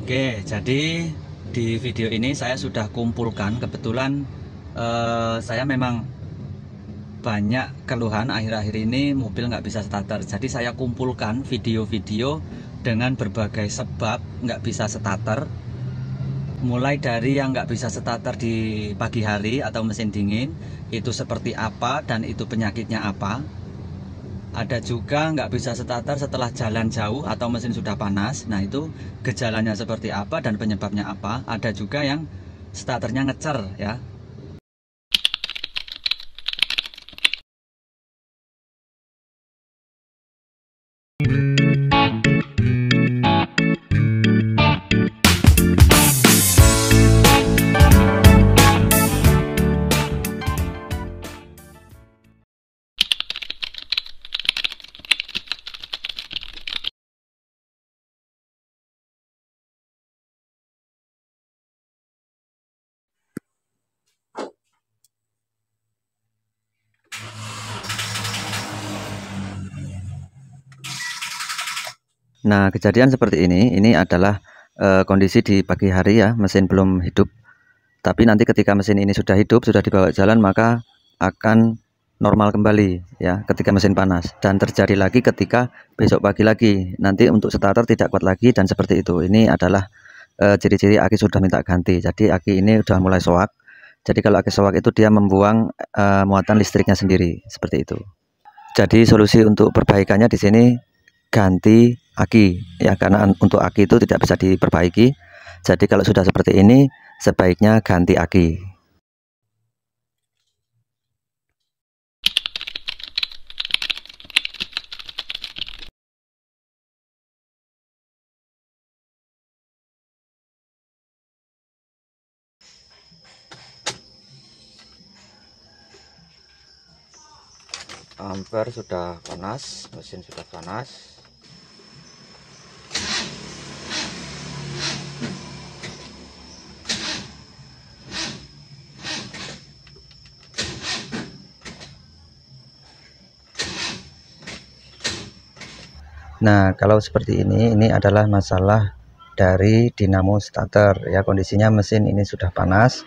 Oke, jadi di video ini saya sudah kumpulkan. Kebetulan saya memang banyak keluhan akhir-akhir ini mobil nggak bisa starter. Jadi saya kumpulkan video-video dengan berbagai sebab nggak bisa starter. Mulai dari yang nggak bisa starter di pagi hari atau mesin dingin, itu seperti apa dan itu penyakitnya apa. Ada juga nggak bisa starter setelah jalan jauh atau mesin sudah panas. Nah, itu gejalanya seperti apa dan penyebabnya apa. Ada juga yang starternya ngecer ya. Nah, kejadian seperti ini adalah kondisi di pagi hari ya, mesin belum hidup. Tapi nanti ketika mesin ini sudah hidup, sudah dibawa jalan, maka akan normal kembali ya ketika mesin panas. Dan terjadi lagi ketika besok pagi lagi. Nanti untuk starter tidak kuat lagi dan seperti itu. Ini adalah ciri-ciri aki sudah minta ganti. Jadi aki ini sudah mulai soak. Jadi kalau aki soak itu dia membuang muatan listriknya sendiri, seperti itu. Jadi solusi untuk perbaikannya di sini ganti aki ya, karena untuk aki itu tidak bisa diperbaiki. Jadi kalau sudah seperti ini sebaiknya ganti aki. Ampere sudah panas, mesin sudah panas. Nah, kalau seperti ini adalah masalah dari dinamo starter ya. Kondisinya mesin ini sudah panas,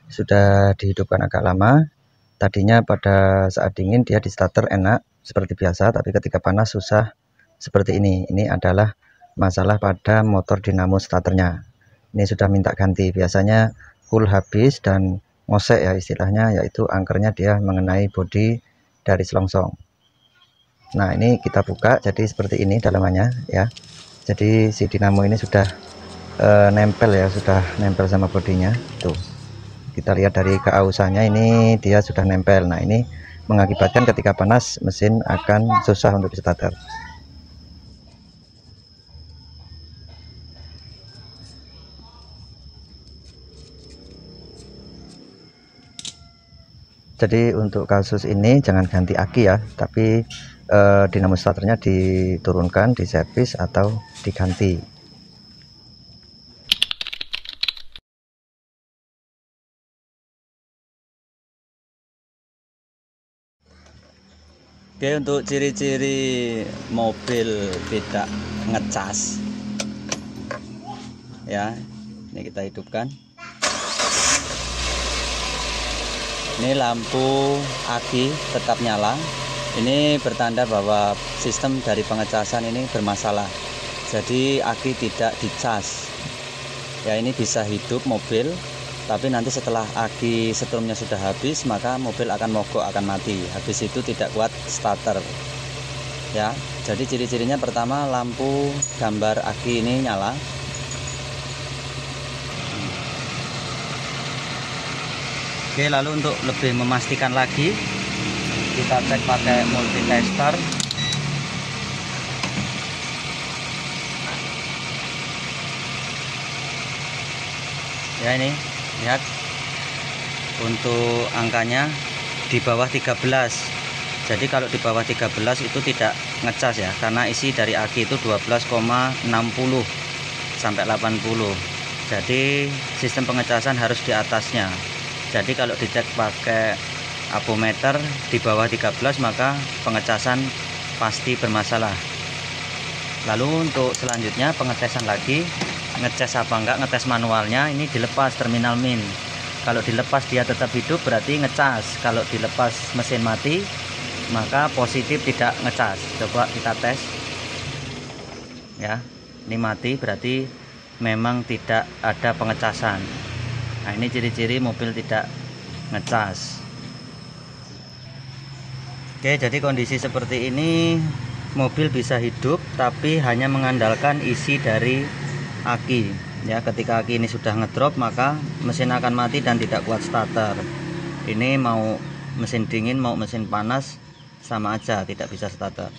sudah dihidupkan agak lama. Tadinya pada saat dingin dia di starter enak seperti biasa, tapi ketika panas susah seperti ini. Ini adalah masalah pada motor dinamo starternya. Ini sudah minta ganti. Biasanya full habis dan ngosek ya istilahnya, yaitu angkernya dia mengenai bodi dari selongsong. Nah, ini kita buka, jadi seperti ini dalamannya ya. Jadi si dinamo ini sudah nempel ya, sudah nempel sama bodinya tuh. Kita lihat dari keausannya, ini dia sudah nempel. Nah, ini mengakibatkan ketika panas mesin akan susah untuk starter. Jadi untuk kasus ini jangan ganti aki ya, tapi dinamo starternya diturunkan, diservis atau diganti. Oke, untuk ciri-ciri mobil tidak ngecas ya, ini kita hidupkan. Ini lampu aki tetap nyala. Ini bertanda bahwa sistem dari pengecasan ini bermasalah. Jadi aki tidak dicas ya. Ini bisa hidup mobil, tapi nanti setelah aki setrumnya sudah habis, maka mobil akan mogok, akan mati. Habis itu tidak kuat starter ya. Jadi ciri-cirinya pertama, lampu gambar aki ini nyala. Oke, lalu untuk lebih memastikan lagi, kita cek pakai multitester. Ya, ini lihat untuk angkanya di bawah 13. Jadi kalau di bawah 13 itu tidak ngecas ya, karena isi dari aki itu 12,60 sampai 80. Jadi sistem pengecasan harus di atasnya. Jadi kalau dicek pakai apometer di bawah 13, maka pengecasan pasti bermasalah. Lalu untuk selanjutnya pengetesan lagi, ngecas apa enggak, ngetes manualnya. Ini dilepas terminal min. Kalau dilepas dia tetap hidup berarti ngecas. Kalau dilepas mesin mati maka positif tidak ngecas. Coba kita tes ya, ini mati berarti memang tidak ada pengecasan. Nah, ini ciri-ciri mobil tidak ngecas. Oke, jadi kondisi seperti ini mobil bisa hidup tapi hanya mengandalkan isi dari aki ya. Ketika aki ini sudah ngedrop maka mesin akan mati dan tidak kuat starter. Ini mau mesin dingin mau mesin panas sama aja, tidak bisa starter.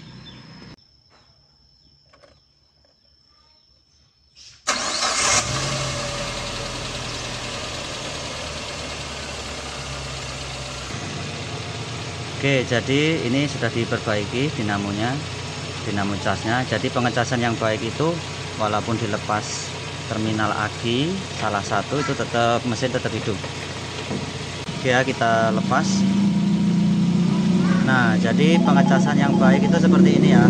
Oke, jadi ini sudah diperbaiki dinamonya, dinamo casnya. Jadi pengecasan yang baik itu walaupun dilepas terminal aki salah satu itu tetap mesin tetap hidup. Oke ya, kita lepas. Nah, jadi pengecasan yang baik itu seperti ini ya.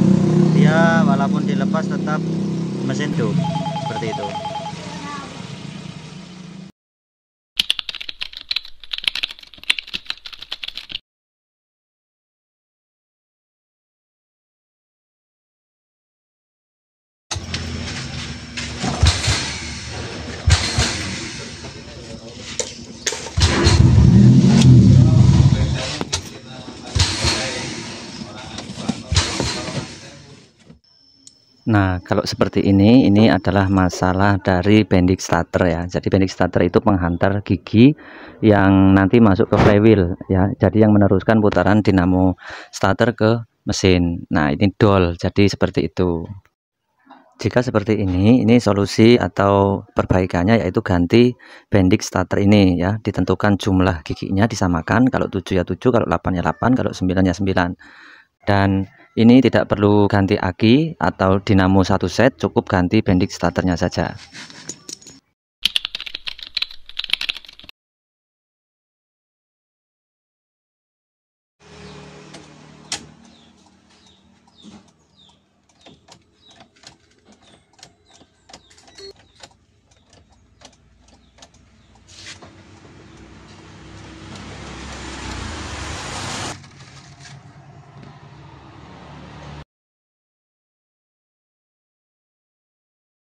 Dia walaupun dilepas tetap mesin hidup seperti itu. Nah, kalau seperti ini adalah masalah dari bendix starter ya. Jadi bendix starter itu penghantar gigi yang nanti masuk ke flywheel ya. Jadi yang meneruskan putaran dinamo starter ke mesin. Nah, ini dol. Jadi seperti itu. Jika seperti ini solusi atau perbaikannya yaitu ganti bendix starter ini ya. Ditentukan jumlah giginya disamakan. Kalau 7 ya 7, kalau 8 ya 8, kalau 9 ya 9. Dan ini tidak perlu ganti aki atau dinamo satu set, cukup ganti bendix starternya saja.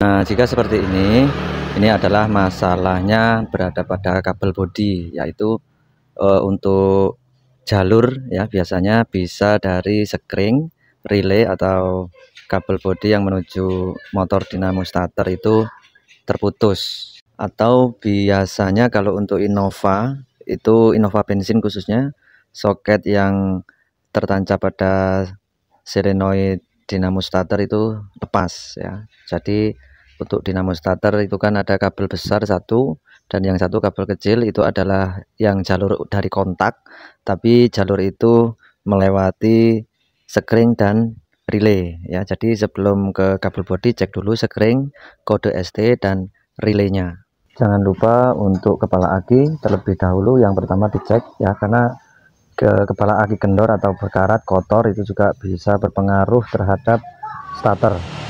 Nah, jika seperti ini adalah masalahnya berada pada kabel bodi, yaitu untuk jalur ya biasanya bisa dari sekring, relay atau kabel bodi yang menuju motor dinamo starter itu terputus. Atau biasanya kalau untuk Innova, itu Innova bensin khususnya, soket yang tertancap pada solenoid dinamo starter itu lepas ya. Jadi untuk dinamo starter itu kan ada kabel besar satu dan yang satu kabel kecil, itu adalah yang jalur dari kontak, tapi jalur itu melewati sekring dan relay ya. Jadi sebelum ke kabel bodi cek dulu sekring, kode ST dan relaynya. Jangan lupa untuk kepala aki terlebih dahulu yang pertama dicek ya, karena kepala aki kendor atau berkarat kotor itu juga bisa berpengaruh terhadap starter.